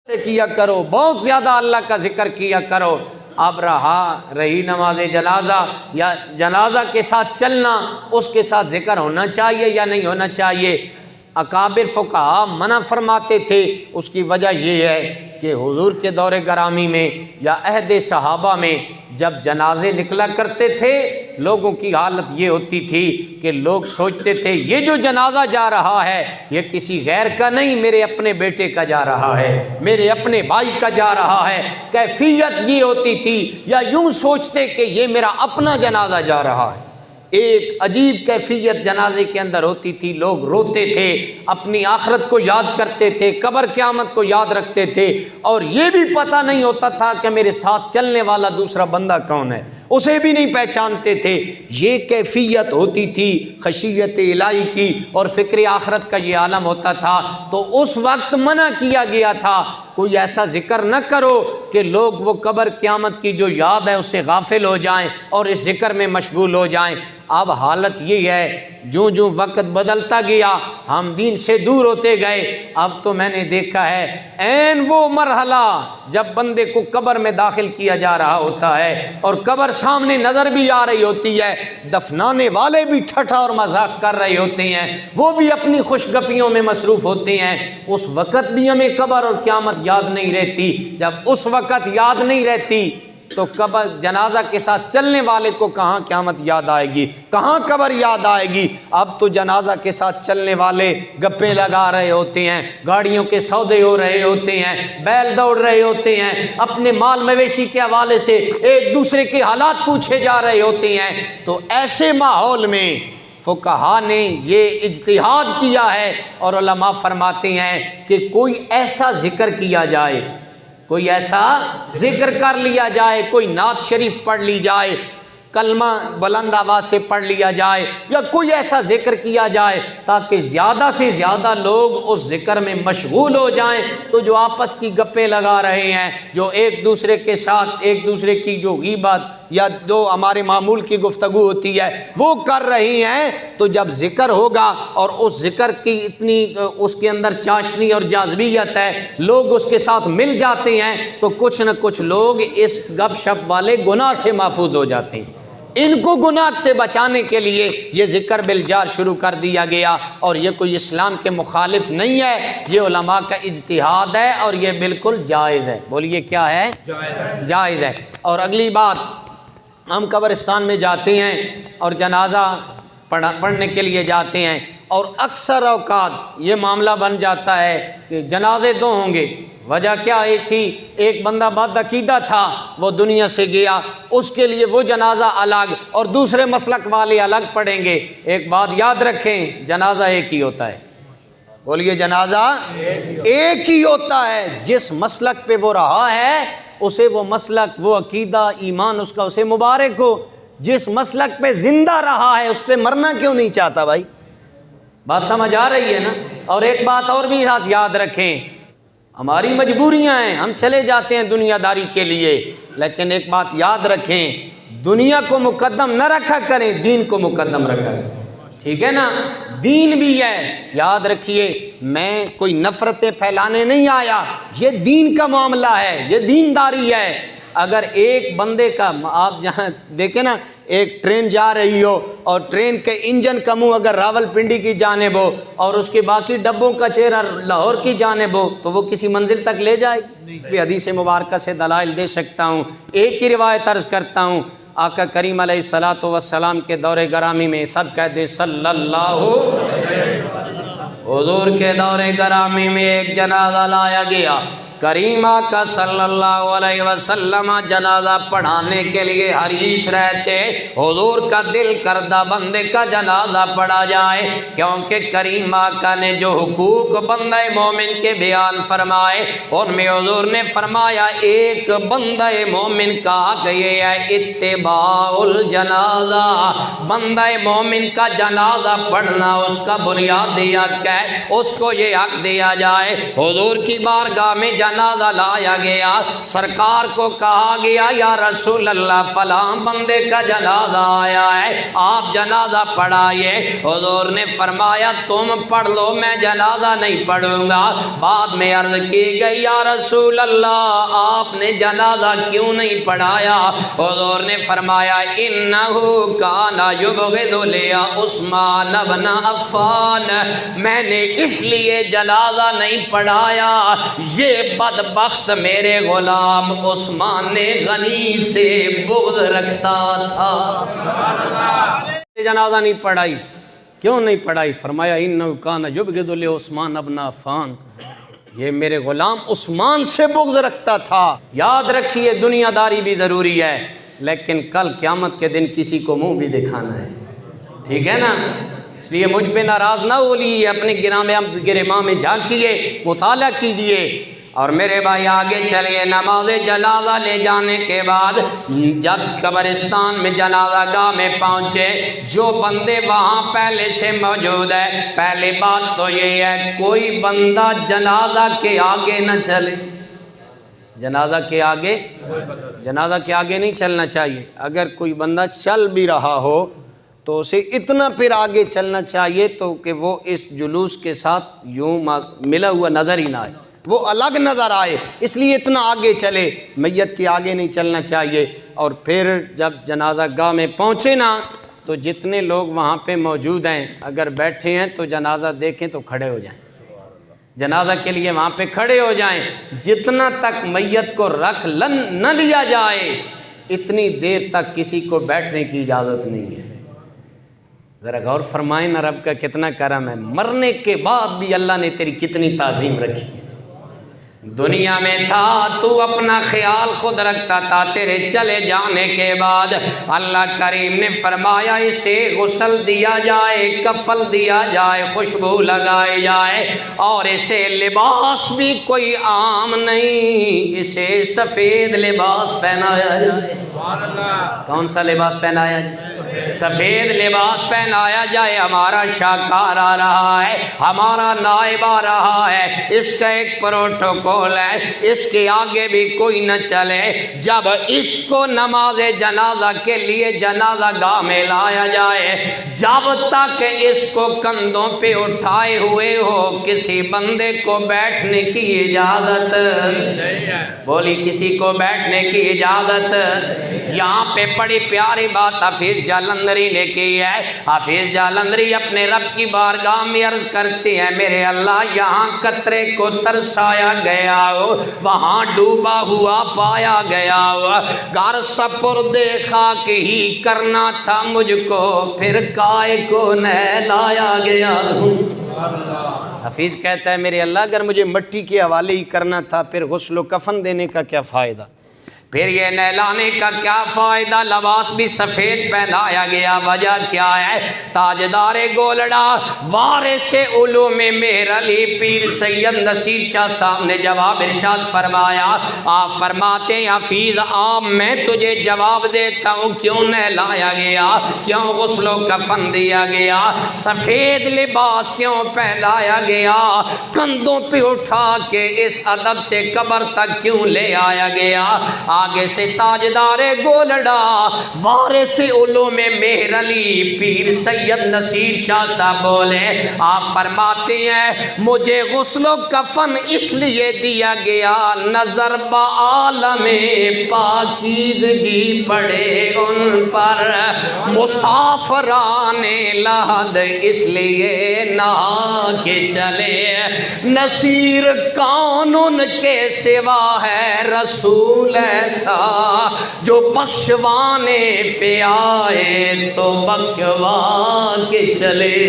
سے کیا کرو، بہت زیادہ اللہ کا ذکر کیا کرو۔ اب رہی نماز جنازہ یا جنازہ کے ساتھ چلنا، اس کے ساتھ ذکر ہونا چاہیے یا نہیں ہونا چاہیے؟ اکابر فقہا منع فرماتے تھے۔ اس کی وجہ یہ ہے کہ حضور کے دور گرامی میں یا عہد صحابہ میں جب جنازے نکلا کرتے تھے، لوگوں کی حالت یہ ہوتی تھی کہ لوگ سوچتے تھے یہ جو جنازہ جا رہا ہے یہ کسی غیر کا نہیں، میرے اپنے بیٹے کا جا رہا ہے، میرے اپنے بھائی کا جا رہا ہے۔ کیفیت یہ ہوتی تھی، یا یوں سوچتے کہ یہ میرا اپنا جنازہ جا رہا ہے۔ ایک عجیب کیفیت جنازے کے اندر ہوتی تھی، لوگ روتے تھے، اپنی آخرت کو یاد کرتے تھے، قبر قیامت کو یاد رکھتے تھے، اور یہ بھی پتہ نہیں ہوتا تھا کہ میرے ساتھ چلنے والا دوسرا بندہ کون ہے، اسے بھی نہیں پہچانتے تھے۔ یہ کیفیت ہوتی تھی خشیت الہی کی، اور فکر آخرت کا یہ عالم ہوتا تھا۔ تو اس وقت منع کیا گیا تھا کوئی ایسا ذکر نہ کرو کہ لوگ وہ قبر قیامت کی جو یاد ہے اس سے غافل ہو جائیں اور اس ذکر میں مشغول ہو جائیں۔ اب حالت یہ ہے، جوں جوں وقت بدلتا گیا ہم دین سے دور ہوتے گئے۔ اب تو میں نے دیکھا ہے عین وہ مرحلہ جب بندے کو قبر میں داخل کیا جا رہا ہوتا ہے اور قبر سامنے نظر بھی آ رہی ہوتی ہے، دفنانے والے بھی ٹھٹھا اور مذاق کر رہے ہوتے ہیں، وہ بھی اپنی خوش گپیوں میں مصروف ہوتے ہیں۔ اس وقت بھی ہمیں قبر اور قیامت یاد نہیں رہتی۔ جب اس وقت یاد نہیں رہتی تو قبر جنازہ کے ساتھ چلنے والے کو کہاں قیامت یاد آئے گی، کہاں قبر یاد آئے گی؟ اب تو جنازہ کے ساتھ چلنے والے گپے لگا رہے ہوتے ہیں، گاڑیوں کے سودے ہو رہے ہوتے ہیں، بیل دوڑ رہے ہوتے ہیں، اپنے مال مویشی کے حوالے سے ایک دوسرے کے حالات پوچھے جا رہے ہوتے ہیں۔ تو ایسے ماحول میں فقہا نے یہ اجتہاد کیا ہے، اور علماء فرماتے ہیں کہ کوئی ایسا ذکر کیا جائے، کوئی ایسا ذکر کر لیا جائے، کوئی نعت شریف پڑھ لی جائے، کلمہ بلند آواز سے پڑھ لیا جائے، یا کوئی ایسا ذکر کیا جائے تاکہ زیادہ سے زیادہ لوگ اس ذکر میں مشغول ہو جائیں۔ تو جو آپس کی گپیں لگا رہے ہیں، جو ایک دوسرے کے ساتھ ایک دوسرے کی جو غیبت یا جو ہمارے معمول کی گفتگو ہوتی ہے وہ کر رہی ہیں، تو جب ذکر ہوگا اور اس ذکر کی اتنی اس کے اندر چاشنی اور جاذبیت ہے، لوگ اس کے ساتھ مل جاتے ہیں، تو کچھ نہ کچھ لوگ اس گپ شپ والے گناہ سے محفوظ ہو جاتے ہیں۔ ان کو گناہ سے بچانے کے لیے یہ ذکر بالجار شروع کر دیا گیا، اور یہ کوئی اسلام کے مخالف نہیں ہے، یہ علماء کا اجتہاد ہے اور یہ بالکل جائز ہے۔ بولیے کیا ہے؟ جائز ہے۔ اور اگلی بات، ہم قبرستان میں جاتے ہیں اور جنازہ پڑھنے کے لیے جاتے ہیں، اور اکثر اوقات یہ معاملہ بن جاتا ہے کہ جنازے دو ہوں گے۔ وجہ کیا تھی؟ ایک بندہ بد عقیدہ تھا، وہ دنیا سے گیا، اس کے لیے وہ جنازہ الگ اور دوسرے مسلک والے الگ پڑھیں گے۔ ایک بات یاد رکھیں، جنازہ ایک ہی ہوتا ہے۔ بولیے جنازہ ایک ہی ہوتا ہے۔ جس مسلک پہ وہ رہا ہے اسے وہ مسلک، وہ عقیدہ، ایمان اس کا اسے مبارک ہو۔ جس مسلک پہ زندہ رہا ہے اس پہ مرنا کیوں نہیں چاہتا بھائی؟ بات سمجھ آ رہی ہے نا؟ اور ایک بات اور بھی یاد رکھیں، ہماری مجبوریاں ہیں، ہم چلے جاتے ہیں دنیا داری کے لیے، لیکن ایک بات یاد رکھیں، دنیا کو مقدم نہ رکھا کریں، دین کو مقدم رکھا کریں۔ ٹھیک ہے نا؟ دین بھی ہے، یاد رکھیے، میں کوئی نفرتیں پھیلانے نہیں آیا، یہ دین کا معاملہ ہے، یہ دینداری ہے۔ اگر ایک بندے کا، آپ جہاں دیکھیں نا، ایک ٹرین جا رہی ہو اور ٹرین کے انجن کا منہ اگر راول پنڈی کی جانب ہو اور اس کے باقی ڈبوں کا چہرہ لاہور کی جانب ہو تو وہ کسی منزل تک لے جائے گی؟ حدیث مبارکہ سے دلائل دے سکتا ہوں۔ ایک ہی روایت عرض کرتا ہوں، آقا کریم علیہ الصلوۃ والسلام کے دور گرامی میں، سب کہتے ہیں صلی اللہ، حضور کے دور گرامی میں ایک جنازہ لایا گیا، کریم آقا صلی اللہ علیہ وسلم جنازہ پڑھانے کے لیے حریص رہتے، حضور کا دل کردہ بندے کا جنازہ پڑھا جائے، کیونکہ کریم آقا نے جو حقوق بندہ مومن کے بیان فرمائے ان میں حضور نے فرمایا ایک بندہ مومن کا حق یہ ہے اتباع الجنازہ، بندہ مومن کا جنازہ پڑھنا اس کا بنیادی حق ہے، اس کو یہ حق دیا جائے۔ حضور کی بارگاہ میں جنازہ جنازہ لایا گیا، سرکار کو کہا گیا یا رسول اللہ فلاں بندے کا جنازہ آیا ہے، آپ جنازہ پڑھائیے۔ حضور نے فرمایا تم پڑھ لو، میں جنازہ نہیں پڑھوں گا۔ بعد میں عرض کی گئی یا رسول اللہ آپ نے جنازہ کیوں نہیں پڑھایا؟ حضور نے فرمایا انہو کان یبغض لیا عثمان بن عفان، میں نے اس لیے جنازہ نہیں پڑھایا، یہ بدبخت میرے غلام عثمان غنی سے بغض رکھتا تھا۔ جنازہ نہیں پڑھائی، کیوں نہیں پڑھائی؟ فرمایا انہو کان یبغض لعثمان بن عفان، یہ میرے غلام عثمان سے بغض رکھتا تھا۔ یاد رکھیے دنیا داری بھی ضروری ہے، لیکن کل قیامت کے دن کسی کو منہ بھی دکھانا ہے، ٹھیک ہے نا؟ اس لیے مجھ پہ ناراض نہ ہوئیے، اپنے گرما میں جھانکیے، مطالعہ کیجئے۔ اور میرے بھائی آگے چلیے، نماز جنازہ لے جانے کے بعد جب قبرستان میں جنازہ گاہ میں پہنچے، جو بندے وہاں پہلے سے موجود ہے، پہلی بات تو یہ ہے کوئی بندہ جنازہ کے آگے نہ چلے، جنازہ کے آگے نہیں چلنا چاہیے۔ اگر کوئی بندہ چل بھی رہا ہو تو اسے اتنا پھر آگے چلنا چاہیے تو کہ وہ اس جلوس کے ساتھ یوں ملا ہوا نظر ہی نہ آئے، وہ الگ نظر آئے، اس لیے اتنا آگے چلے، میت کے آگے نہیں چلنا چاہیے۔ اور پھر جب جنازہ گاہ میں پہنچے نا تو جتنے لوگ وہاں پہ موجود ہیں اگر بیٹھے ہیں تو جنازہ دیکھیں تو کھڑے ہو جائیں، جنازہ کے لیے وہاں پہ کھڑے ہو جائیں۔ جتنا تک میت کو رکھ نہ لیا جائے اتنی دیر تک کسی کو بیٹھنے کی اجازت نہیں ہے۔ ذرا غور فرمائیں نا، رب کا کتنا کرم ہے، مرنے کے بعد بھی اللہ نے تیری کتنی تعظیم رکھی ہے۔ دنیا میں تھا تو اپنا خیال خود رکھتا تھا، تیرے چلے جانے کے بعد اللہ کریم نے فرمایا اسے غسل دیا جائے، کفن دیا جائے، خوشبو لگائی جائے، اور اسے لباس بھی کوئی عام نہیں، اسے سفید لباس پہنایا جائے۔ کون سا لباس پہنایا جائے؟ سفید لباس پہنایا جائے۔ ہمارا شاہکار آ رہا ہے، ہمارا نائب آ رہا ہے، اس کا ایک پروٹوکول ہے، اس کے آگے بھی کوئی نہ چلے۔ جب اس کو نماز جنازہ کے لیے جنازہ گاہ میں لایا جائے، جب تک اس کو کندھوں پہ اٹھائے ہوئے ہو کسی بندے کو بیٹھنے کی اجازت بولی، کسی کو بیٹھنے کی اجازت۔ یہاں پہ بڑی پیاری بات حافظ جالندری نے کی ہے۔ حافظ جالندری اپنے رب کی بارگاہ میں عرض کرتے ہیں میرے اللہ یہاں قطرے کو ترسایا گیا ہو، وہاں ڈوبا ہوا پایا گیا ہو، گھر سپرد خاک ہی کرنا تھا مجھ کو، پھر کائے کو نہلایا گیا ہوں۔ حافظ کہتا ہے میرے اللہ اگر مجھے مٹی کے حوالے ہی کرنا تھا پھر غسل و کفن دینے کا کیا فائدہ، پھر یہ نہلانے کا کیا فائدہ، لباس بھی سفید پہنایا گیا۔ وجہ کیا ہے؟ تاجدار گولڑا وارث علوم مہر علی پیر سید نصیر شاہ صاحب نے جواب ارشاد فرمایا، آپ فرماتے ہیں حفیظ آپ میں تجھے جواب دیتا ہوں کیوں نہلایا گیا، کیوں غسل و کفن دیا گیا، سفید لباس کیوں پہنایا گیا، کندھوں پہ اٹھا کے اس ادب سے قبر تک کیوں لے آیا گیا۔ آگے سے تاجدار گولڑا وارث علوم مہر علی پیر سید نصیر شاہ صاحب بولے، آپ فرماتے ہیں مجھے غسل و کفن اس لیے دیا گیا نظر بعالم پاکیزگی پڑے ان پر، مسافران لحد اس لیے نہا کے چلے، نصیر کون ان کے سوا ہے رسول ایسا جو بخشوانے پہ آئے تو بخشوا کے چلے۔